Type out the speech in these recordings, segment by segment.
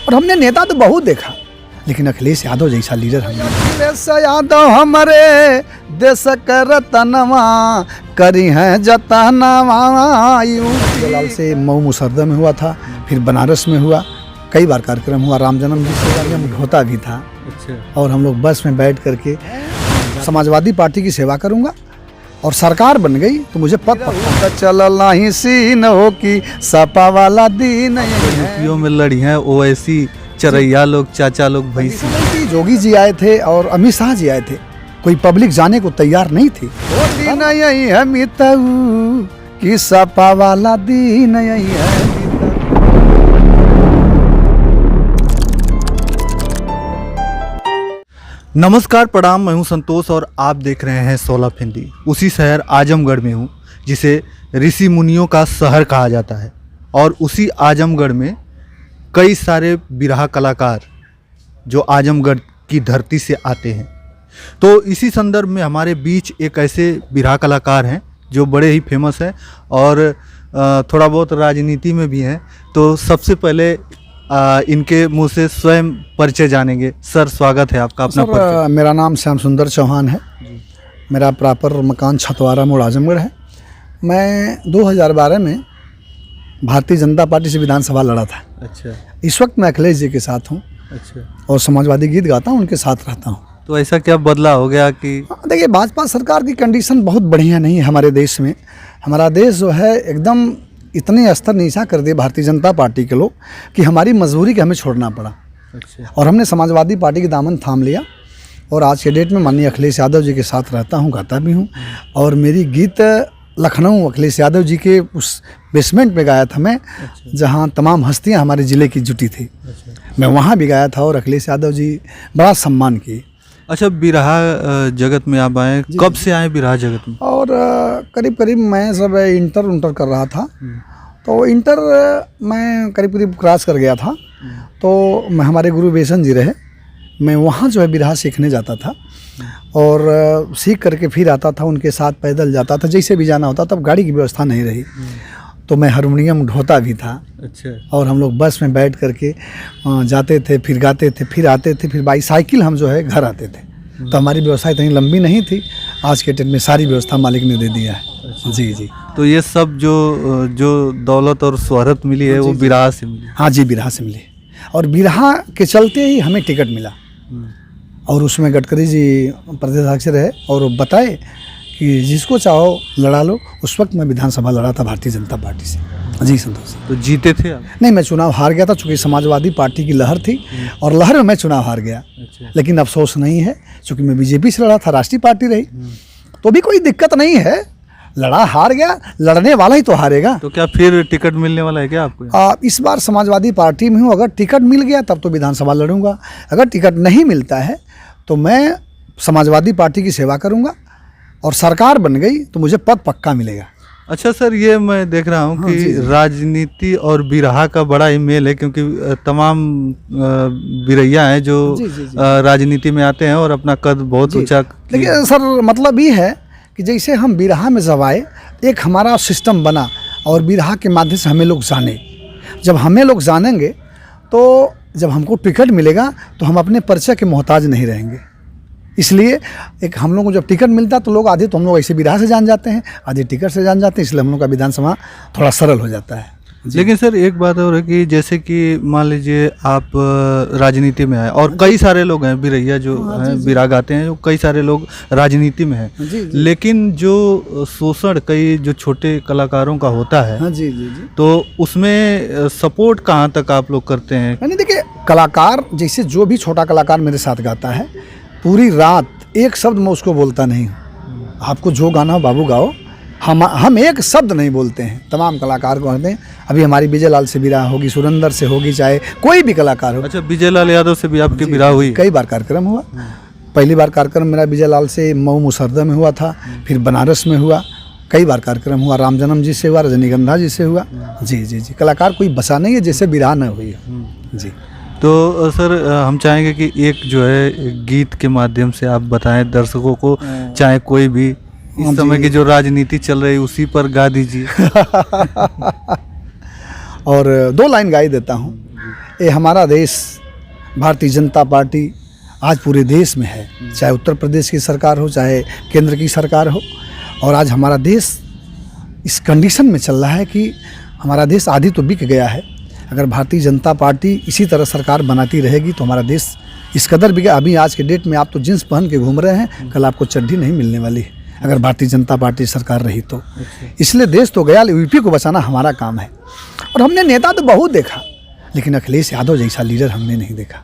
और हमने नेता तो बहुत देखा, लेकिन अखिलेश यादव जैसा लीडर हमने। अखिलेश यादव हमारे देश का रतनवा करी हैं जतनवा। जलाल से मऊ मुसर्दा में हुआ था, फिर बनारस में हुआ, कई बार कार्यक्रम हुआ, राम जन्मभूमि से होता भी था। अच्छा। और हम लोग बस में बैठ करके समाजवादी पार्टी की सेवा करूंगा और सरकार बन गई तो मुझे पद पक्का चल नहीं सीन हो कि सपा वाला दिन। यूपीओ में लड़ी हैं ओवैसी, चरैया लोग, चाचा लोग, भैंसी। जोगी जी आए थे और अमित शाह जी आए थे, कोई पब्लिक जाने को तैयार नहीं थी। वो दिन यही है मिताऊ कि सपा वाला दिन यही है। नमस्कार, प्रणाम, मैं हूं संतोष और आप देख रहे हैं 16 फींदी। उसी शहर आजमगढ़ में हूं जिसे ऋषि मुनियों का शहर कहा जाता है और उसी आजमगढ़ में कई सारे बिरहा कलाकार जो आजमगढ़ की धरती से आते हैं। तो इसी संदर्भ में हमारे बीच एक ऐसे बिरहा कलाकार हैं जो बड़े ही फेमस हैं और थोड़ा बहुत राजनीति में भी हैं। तो सबसे पहले इनके मुंह से स्वयं परिचय जानेंगे। सर, स्वागत है आपका। अपना परिचय। मेरा नाम श्याम सुंदर चौहान है। मेरा प्रॉपर मकान छतवारा मोड़ आजमगढ़ है। मैं 2012 में भारतीय जनता पार्टी से विधानसभा लड़ा था। अच्छा। इस वक्त मैं अखिलेश जी के साथ हूँ। अच्छा। और समाजवादी गीत गाता हूँ, उनके साथ रहता हूँ। तो ऐसा क्या बदला हो गया कि? देखिए, भाजपा सरकार की कंडीशन बहुत बढ़िया नहीं है हमारे देश में। हमारा देश जो है एकदम इतने स्तर नीचा कर दिए भारतीय जनता पार्टी के लोग कि हमारी मजबूरी के हमें छोड़ना पड़ा। अच्छा। और हमने समाजवादी पार्टी की दामन थाम लिया और आज के डेट में माननीय अखिलेश यादव जी के साथ रहता हूँ, गाता भी हूँ। और मेरी गीत लखनऊ अखिलेश यादव जी के उस बेसमेंट में गाया था मैं। अच्छा। जहाँ तमाम हस्तियाँ हमारे ज़िले की जुटी थी। अच्छा। मैं वहाँ भी गाया था और अखिलेश यादव जी बड़ा सम्मान किए। अच्छा, बिरहा जगत में आप आए, कब से आए बिरहा जगत में? और करीब करीब मैं सब इंटर कर रहा था, तो इंटर मैं करीब क्रॉस कर गया था। तो मैं हमारे गुरु बेसन जी रहे, मैं वहाँ जो है बिरहा सीखने जाता था और सीख करके फिर आता था, उनके साथ पैदल जाता था, जैसे भी जाना होता। तब गाड़ी की व्यवस्था नहीं रही तो मैं हारमोनियम ढोता भी था। अच्छा। और हम लोग बस में बैठ करके जाते थे, फिर गाते थे, फिर आते थे, फिर बाईसाइकिल हम जो है घर आते थे। तो हमारी व्यवस्था इतनी लंबी नहीं थी। आज के डेट में सारी व्यवस्था मालिक ने दे दिया है। अच्छा। जी जी। तो ये सब जो दौलत और शोहरत मिली है वो बिरहा से मिली? हाँ जी, बिरहा से मिली। और बिरहा के चलते ही हमें टिकट मिला और उसमें गडकरी जी प्रदेशाध्यक्ष रहे और बताए कि जिसको चाहो लड़ा लो। उस वक्त मैं विधानसभा लड़ा था भारतीय जनता पार्टी से। जी संतोष। तो जीते थे आप? नहीं, मैं चुनाव हार गया था, चूँकि समाजवादी पार्टी की लहर थी और लहर में मैं चुनाव हार गया। अच्छा। लेकिन अफसोस नहीं है, चूँकि मैं बीजेपी से लड़ा था, राष्ट्रीय पार्टी रही, तो भी कोई दिक्कत नहीं है। लड़ा हार गया, लड़ने वाला ही तो हारेगा। तो क्या फिर टिकट मिलने वाला है क्या आपको? इस बार समाजवादी पार्टी में हूँ। अगर टिकट मिल गया तब तो विधानसभा लड़ूंगा, अगर टिकट नहीं मिलता है तो मैं समाजवादी पार्टी की सेवा करूँगा और सरकार बन गई तो मुझे पद पक्का मिलेगा। अच्छा सर, ये मैं देख रहा हूँ कि राजनीति और बिरहा का बड़ा ही मेल है, क्योंकि तमाम बिरैया हैं जो राजनीति में आते हैं और अपना कद बहुत ऊंचा। देखिए सर, मतलब ये है कि जैसे हम बिरहा में जब आए, एक हमारा सिस्टम बना और बिरहा के माध्यम से हमें लोग जाने। जब हमें लोग जानेंगे तो जब हमको टिकट मिलेगा तो हम अपने परिचय के मोहताज नहीं रहेंगे। इसलिए एक हम लोग को जब टिकट मिलता तो लोग आधे तो हम लोग ऐसे बिरहा से जान जाते हैं, आधे टिकट से जान जाते हैं, इसलिए हम लोग का विधानसभा थोड़ा सरल हो जाता है। लेकिन सर एक बात और है कि जैसे कि मान लीजिए आप राजनीति में आए और कई सारे लोग हैं बिरैया जो हैं, बिरहा गाते हैं, जो कई सारे लोग राजनीति में हैं, लेकिन जो शोषण कई जो छोटे कलाकारों का होता है, तो उसमें सपोर्ट कहाँ तक आप लोग करते हैं? नहीं, देखिए, कलाकार जैसे जो भी छोटा कलाकार मेरे साथ गाता है, पूरी रात एक शब्द मैं उसको बोलता नहीं हूँ। आपको जो गाना हो बाबू गाओ, हम एक शब्द नहीं बोलते हैं। तमाम कलाकार को कहते हैं। अभी हमारी विजय लाल से बिरहा होगी, सुरेंद्र से होगी, चाहे कोई भी कलाकार हो। अच्छा, विजय लाल यादव से भी आपकी बिरहा हुई? कई बार कार्यक्रम हुआ। पहली बार कार्यक्रम मेरा विजय लाल से मऊ मुसर्दा में हुआ था, फिर बनारस में हुआ, कई बार कार्यक्रम हुआ, राम जन्म जी से हुआ, रजनीगंधा जी से हुआ। जी जी जी। कलाकार कोई बसा नहीं है जिससे बिरहा न हुई है। जी। तो सर हम चाहेंगे कि एक जो है गीत के माध्यम से आप बताएं दर्शकों को, चाहे कोई भी इस समय की जो राजनीति चल रही है उसी पर गा दीजिए। और 2 लाइन गा ही देता हूँ। ये हमारा देश भारतीय जनता पार्टी आज पूरे देश में है, चाहे उत्तर प्रदेश की सरकार हो चाहे केंद्र की सरकार हो। और आज हमारा देश इस कंडीशन में चल रहा है कि हमारा देश आधी तो बिक गया है। अगर भारतीय जनता पार्टी इसी तरह सरकार बनाती रहेगी तो हमारा देश इस कदर बिका। अभी आज के डेट में आप तो जींस पहन के घूम रहे हैं, कल आपको चड्ढी नहीं मिलने वाली है अगर भारतीय जनता पार्टी सरकार रही तो। इसलिए देश तो गया, यूपी को बचाना हमारा काम है। और हमने नेता तो बहुत देखा, लेकिन अखिलेश यादव जैसा लीडर हमने नहीं देखा।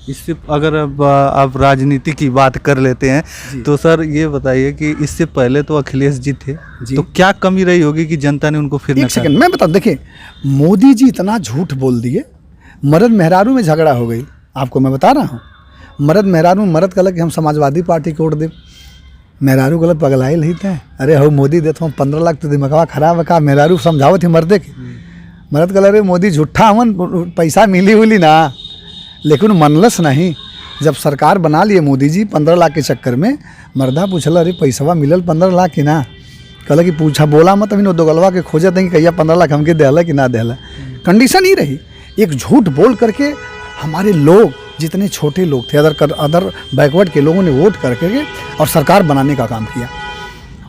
इससे अगर अब आप राजनीति की बात कर लेते हैं तो सर ये बताइए कि इससे पहले तो अखिलेश जी थे, तो क्या कमी रही होगी कि जनता ने उनको फिर एक सेकंड मैं बता, देखिए मोदी जी इतना झूठ बोल दिए, मर्द मेहरारू में झगड़ा हो गई। आपको मैं बता रहा हूँ, मर्द मेहरारू, मर्द कहला कि हम समाजवादी पार्टी को वोट दे, मेहरारू गलत पगलाई नहीं थे। अरे हो मोदी देता हूँ 15 लाख तो दिमागवा खराब है का, मेहरारू समझाओ थे मर्दे के। मर्द कहला रे मोदी झूठा हमन पैसा मिली उली ना, लेकिन मनलस नहीं। जब सरकार बना लिए मोदी जी 15 लाख के चक्कर में, मर्दा पूछला अरे पैसवा मिलल 15 लाख की ना, कहला कि पूछा बोला मत अभी दो गलवा के खोजे देंगे कहिया 15 लाख हमके देला कि ना देला। कंडीशन ही रही, एक झूठ बोल करके हमारे लोग जितने छोटे लोग थे अदर बैकवर्ड के लोगों ने वोट करके और सरकार बनाने का काम किया।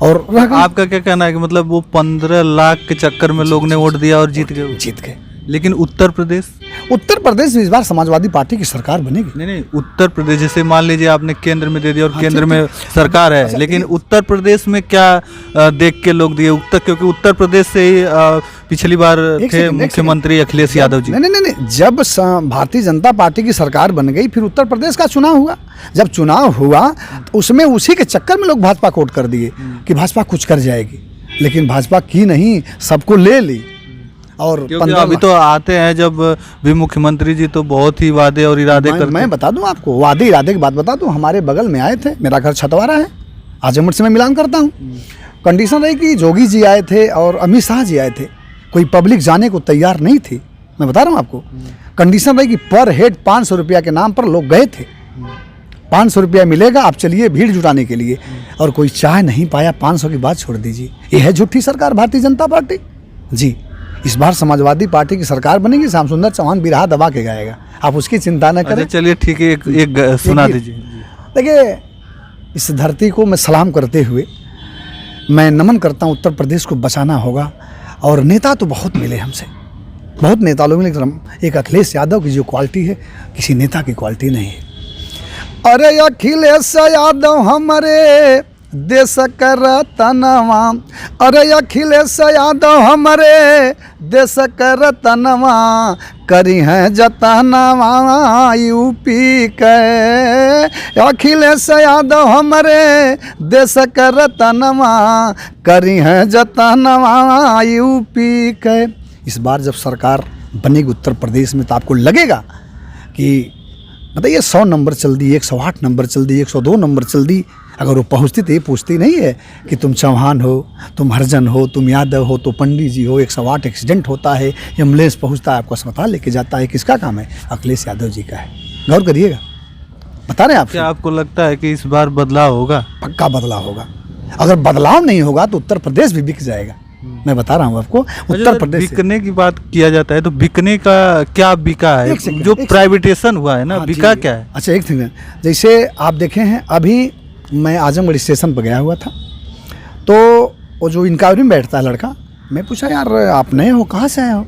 और आपका क्या कहना है कि मतलब वो 15 लाख के चक्कर में लोग ने वोट दिया और जीत गए। लेकिन उत्तर प्रदेश में इस बार समाजवादी पार्टी की सरकार बनेगी। नहीं, उत्तर प्रदेश जैसे मान लीजिए आपने केंद्र में दे दिया और केंद्र में सरकार है, लेकिन उत्तर प्रदेश में क्या देख के लोग दिए? क्योंकि उत्तर प्रदेश से ही पिछली बार थे मुख्यमंत्री अखिलेश यादव जी। नहीं, जब भारतीय जनता पार्टी की सरकार बन गई फिर उत्तर प्रदेश का चुनाव हुआ। जब चुनाव हुआ तो उसमें उसी के चक्कर में लोग भाजपा को वोट कर दिए कि भाजपा कुछ कर जाएगी, लेकिन भाजपा की नहीं, सबको ले ली। और अभी तो आते हैं जब भी मुख्यमंत्री जी तो बहुत ही वादे और इरादे करते हैं। मैं बता दूं आपको, वादे इरादे की बात बता दूं, हमारे बगल में आए थे, मेरा घर छतवारा है, आजमगढ़ से मैं मिलान करता हूं। कंडीशन रही कि जोगी जी आए थे और अमित शाह जी आए थे, कोई पब्लिक जाने को तैयार नहीं थी। मैं बता रहा हूँ आपको, कंडीशन रही कि पर हेड 500 रुपया के नाम पर लोग गए थे। 500 रुपया मिलेगा, आप चलिए भीड़ जुटाने के लिए, और कोई चाह नहीं पाया। 500 की बात छोड़ दीजिए, ये है झूठी सरकार भारतीय जनता पार्टी जी। इस बार समाजवादी पार्टी की सरकार बनेगी, श्याम सुंदर चौहान बिरहा दबा के गाएगा, आप उसकी चिंता न करें। चलिए ठीक है, एक सुना दीजिए। देखिए, इस धरती को मैं सलाम करते हुए मैं नमन करता हूँ, उत्तर प्रदेश को बचाना होगा। और नेता तो बहुत मिले हमसे, बहुत नेता लोग मिले, लेकिन एक अखिलेश यादव की जो क्वालिटी है किसी नेता की क्वालिटी नहीं है। अरे अखिलेश यादव हमारे देश का रतनवा, अरे अखिलेश यादव हमारे देश का रतनवा, करी हैं जतनवा यूपी के। अखिलेश यादव हमारे देश का रतनवा, करी हैं जतनवा यूपी के। इस बार जब सरकार बनेगी उत्तर प्रदेश में तो आपको लगेगा कि बताइए 100 नंबर चल दी, 108 नंबर चल दी, 102 नंबर चल दी, अगर वो पहुँचती तो ये पूछती नहीं है कि तुम चौहान हो, तुम हरिजन हो, तुम यादव हो, तो पंडित जी हो। 108 एक्सीडेंट होता है, एम्बुलेंस पहुँचता है, आपको अस्पताल लेके जाता है, किसका काम है? अखिलेश यादव जी का है। गौर करिएगा, बता रहे हैं आप। क्या आपको लगता है कि इस बार बदलाव होगा? पक्का बदलाव होगा। अगर बदलाव नहीं होगा तो उत्तर प्रदेश भी बिक जाएगा। मैं बता रहा हूँ आपको, उत्तर प्रदेश बिकने की बात किया जाता है तो बिकने का क्या बिका है? जो प्राइवेटेशन हुआ है ना, बिका क्या है? अच्छा, एक सेकंड, जैसे आप देखे हैं, अभी मैं आजमगढ़ स्टेशन पर गया हुआ था, तो वो जो इंक्वायरी में बैठता है लड़का, मैं पूछा यार आप नए हो, कहाँ से आए हो?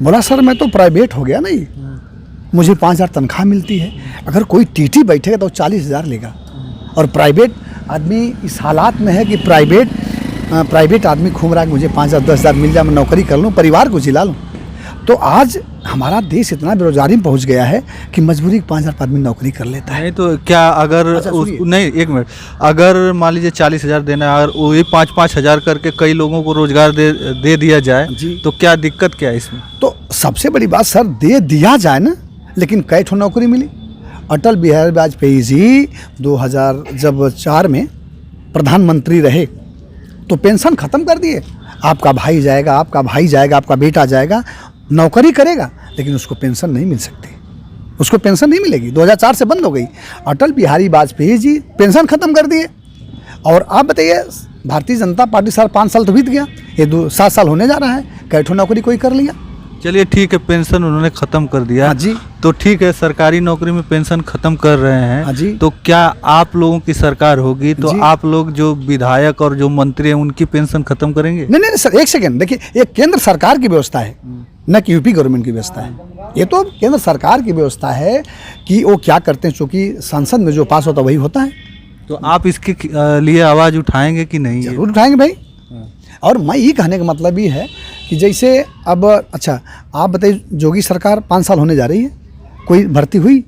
बोला सर मैं तो प्राइवेट हो गया नहीं, मुझे 5000 तनख्वाह मिलती है, अगर कोई टीटी बैठेगा तो 40,000 लेगा। और प्राइवेट आदमी इस हालात में है कि प्राइवेट आदमी घूम रहा है, मुझे 5,000 10,000 मिल जाए, मैं नौकरी कर लूँ, परिवार को जिला लूँ। तो आज हमारा देश इतना बेरोजगारी में पहुंच गया है कि मजबूरी 5,000 आदमी नौकरी कर लेता है। नहीं तो क्या अगर नहीं, एक मिनट, अगर मान लीजिए 40,000 देना है और वही 5-5 हज़ार करके कई लोगों को रोजगार दे दिया जाए तो क्या दिक्कत क्या है इसमें? तो सबसे बड़ी बात सर, दे दिया जाए ना, लेकिन कई ठो नौकरी मिली। अटल बिहारी वाजपेयी जी 2004 में प्रधानमंत्री रहे तो पेंशन ख़त्म कर दिए। आपका भाई जाएगा, आपका भाई जाएगा, आपका बेटा जाएगा, नौकरी करेगा, लेकिन उसको पेंशन नहीं मिल सकती, उसको पेंशन नहीं मिलेगी। 2004 से बंद हो गई। अटल बिहारी वाजपेयी जी पेंशन ख़त्म कर दिए। और आप बताइए, भारतीय जनता पार्टी 5 साल तो बीत गया, ये 7 साल होने जा रहा है, कैठो नौकरी कोई कर लिया। चलिए ठीक है, पेंशन उन्होंने ख़त्म कर दिया। हाँ जी। तो ठीक है, सरकारी नौकरी में पेंशन ख़त्म कर रहे हैं। हाँ जी। तो क्या आप लोगों की सरकार होगी तो जी। आप लोग जो विधायक और जो मंत्री हैं उनकी पेंशन ख़त्म करेंगे? नहीं नहीं सर, एक सेकेंड देखिए, ये केंद्र सरकार की व्यवस्था है, न कि यूपी गवर्नमेंट की व्यवस्था है। ये तो केंद्र सरकार की व्यवस्था है कि वो क्या करते हैं, चूँकि संसद में जो पास होता है वही होता है। तो आप इसके लिए आवाज़ उठाएंगे कि नहीं? जरूर उठाएंगे भाई। और मैं ये कहने का मतलब ये है कि जैसे अब अच्छा आप बताइए, योगी सरकार 5 साल होने जा रही है, कोई भर्ती हुई,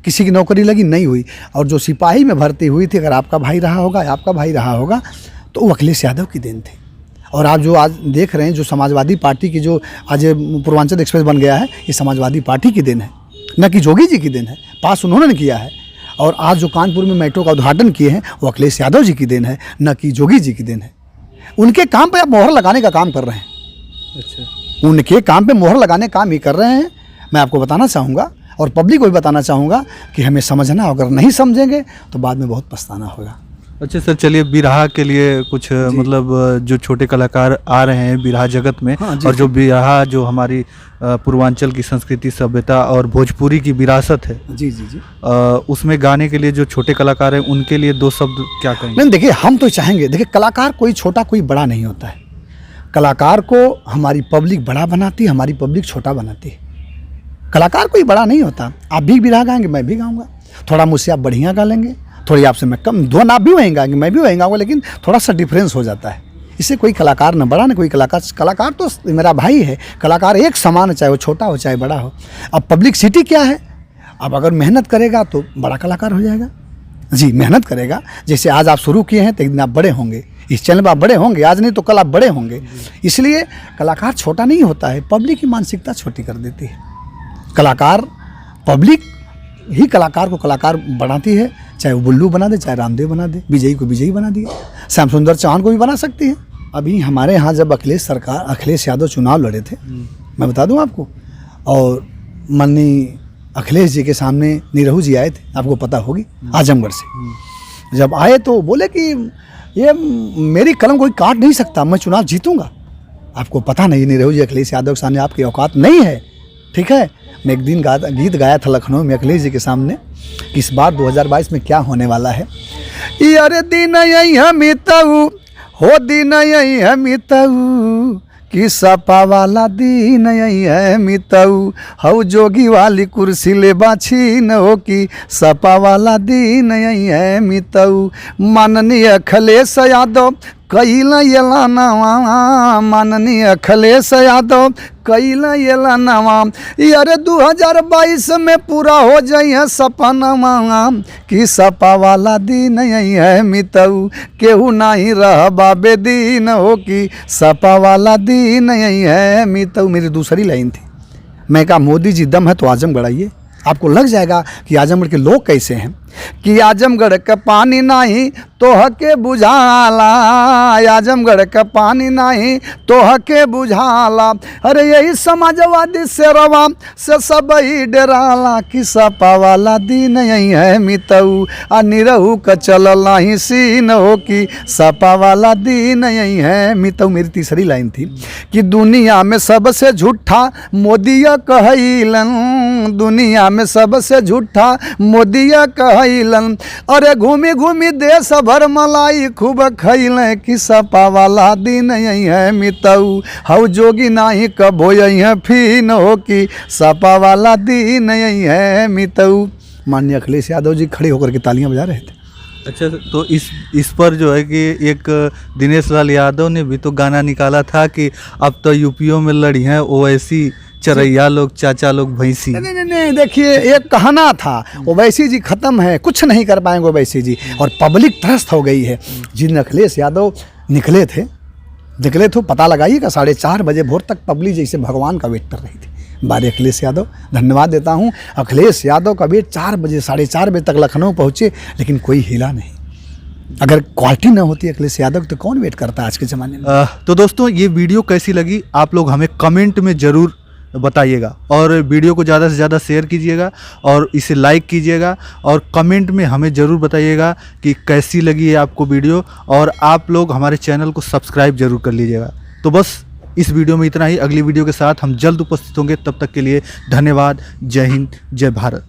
किसी की नौकरी लगी नहीं हुई। और जो सिपाही में भर्ती हुई थी, अगर आपका भाई रहा होगा या आपका भाई रहा होगा, तो वो अखिलेश यादव की देन थी। और आप जो आज देख रहे हैं, जो समाजवादी पार्टी की जो आज पूर्वांचल एक्सप्रेस बन गया है, ये समाजवादी पार्टी की देन है, न कि योगी जी की देन है। पास उन्होंने किया है। और आज जो कानपुर में मेट्रो का उद्घाटन किए हैं, वो अखिलेश यादव जी की देन है, न कि योगी जी की देन है। उनके काम पे आप मोहर लगाने का काम कर रहे हैं। अच्छा, उनके काम पे मोहर लगाने का काम ही कर रहे हैं। मैं आपको बताना चाहूँगा और पब्लिक को भी बताना चाहूँगा कि हमें समझना, अगर नहीं समझेंगे तो बाद में बहुत पछताना होगा। अच्छा सर, चलिए बिरहा के लिए कुछ मतलब जो छोटे कलाकार आ रहे हैं बिरहा जगत में, हाँ, जी, और जो बिरहा जो हमारी पूर्वांचल की संस्कृति सभ्यता और भोजपुरी की विरासत है, जी जी जी। उसमें गाने के लिए जो छोटे कलाकार हैं उनके लिए 2 शब्द क्या कहेंगे? नहीं देखिए, हम तो चाहेंगे, देखिए कलाकार कोई छोटा कोई बड़ा नहीं होता है। कलाकार को हमारी पब्लिक बड़ा बनाती है, हमारी पब्लिक छोटा बनाती है। कलाकार कोई बड़ा नहीं होता। आप भी बिरहा गाएंगे, मैं भी गाऊंगा। थोड़ा मुझसे आप बढ़िया गा लेंगे, थोड़ी आपसे मैं कम, दोनों आप भी वहीं गाएंगे, मैं भी वहीं गाऊंगा, लेकिन थोड़ा सा डिफरेंस हो जाता है। इससे कोई कलाकार न बड़ा न कोई कलाकार। कलाकार तो मेरा भाई है, कलाकार एक समान, चाहे वो छोटा हो चाहे बड़ा हो। अब पब्लिसिटी क्या है, अब अगर मेहनत करेगा तो बड़ा कलाकार हो जाएगा। जी, मेहनत करेगा। जैसे आज आप शुरू किए हैं तो एक दिन आप बड़े होंगे, इस चैनल पर आप बड़े होंगे, आज नहीं तो कल आप बड़े होंगे। इसलिए कलाकार छोटा नहीं होता है, पब्लिक की मानसिकता छोटी कर देती है। कलाकार, पब्लिक ही कलाकार को कलाकार बनाती है। चाहे वो बुल्लू बना दे, चाहे रामदेव बना दे, विजयी को विजयी बना दिया, श्याम सुंदर चौहान को भी बना सकती है। अभी हमारे यहाँ जब अखिलेश यादव चुनाव लड़े थे, मैं बता दूं आपको, और माननीय अखिलेश जी के सामने निरहू जी आए थे, आपको पता होगी, आजमगढ़ से। जब आए तो बोले कि ये मेरी कलम कोई काट नहीं सकता, मैं चुनाव जीतूंगा। आपको पता नहीं, निरहू जी अखिलेश यादव के सामने आपकी औकात नहीं है, ठीक है। मैं एक दिन गीत गाया था लखनऊ में अखिलेश जी के सामने कि इस बार 2022 में क्या होने वाला है। यारे दिन यही हमितऊ हो, दिन यही हमितऊ कि सपा वाला दिन यही है मितऊ, हऊ जोगी वाली कुर्सी ले बाछी न हो कि सपा वाला दिन यही है मितऊ। माननीय अखिलेश यादव कैला येला नवा, माननीय अखिलेश यादव कैला येला नवा। यारे 2022 में पूरा हो जाइए सपना कि सपा वाला दिन यही है मितऊ, केहू नहीं रह बाबे दिन हो कि सपा वाला दिन यही है मितऊ। मेरी दूसरी लाइन थी, मैं कहा मोदी जी दम है तो आजमगढ़ आइए, आपको लग जाएगा कि आजमगढ़ के लोग कैसे हैं। कि आजमगढ़ का पानी नहीं तो हके बुझाला, आजमगढ़ का पानी नहीं तो हके बुझाला। अरे यही समाजवादी से रवा से सब ही डराला कि सपा वाला दिन यही है मितऊ, आ निरहू का चलल नहीं सीन हो कि सपा वाला दिन यही है मितऊ। मेरी तीसरी लाइन थी कि दुनिया में सबसे झूठा मोदिया कहलन, दुनिया में सबसे झूठा मोदिया कहलन। अरे घूमी घूमी देश भर मलाई खूब खैले कि सपा वाला दिन यही है मितऊ, हऊ जोगी नाही कबो यही है फीन हो कि सपा वाला दिन यही है मितऊ। माननीय अखिलेश यादव जी खड़े होकर के तालियां बजा रहे थे। अच्छा, तो इस पर जो है कि एक दिनेश लाल यादव ने भी तो गाना निकाला था कि अब तो यूपीओ में लड़ी हैं ओवैसी चरैया लोग, चाचा लोग भैंसी। नहीं, देखिए एक कहना था, ओवैसी जी खत्म है, कुछ नहीं कर पाएंगे ओवैसी जी, और पब्लिक त्रस्त हो गई है। जिन अखिलेश यादव निकले थे पता लगाइएगा 4:30 बजे भोर तक पब्लिक जैसे भगवान का वेट कर रही थी। बारे अखिलेश यादव, धन्यवाद देता हूँ। अखिलेश यादव का वेट 4 बजे 4:30 बजे तक लखनऊ पहुँचे, लेकिन कोई हिला नहीं। अगर क्वालिटी ना होती अखिलेश यादव तो कौन वेट करता आज के ज़माने में। तो दोस्तों, ये वीडियो कैसी लगी आप लोग हमें कमेंट में ज़रूर बताइएगा, और वीडियो को ज़्यादा से ज़्यादा शेयर कीजिएगा और इसे लाइक कीजिएगा, और कमेंट में हमें ज़रूर बताइएगा कि कैसी लगी है आपको वीडियो, और आप लोग हमारे चैनल को सब्सक्राइब ज़रूर कर लीजिएगा। तो बस इस वीडियो में इतना ही। अगली वीडियो के साथ हम जल्द उपस्थित होंगे। तब तक के लिए धन्यवाद। जय हिंद, जय भारत।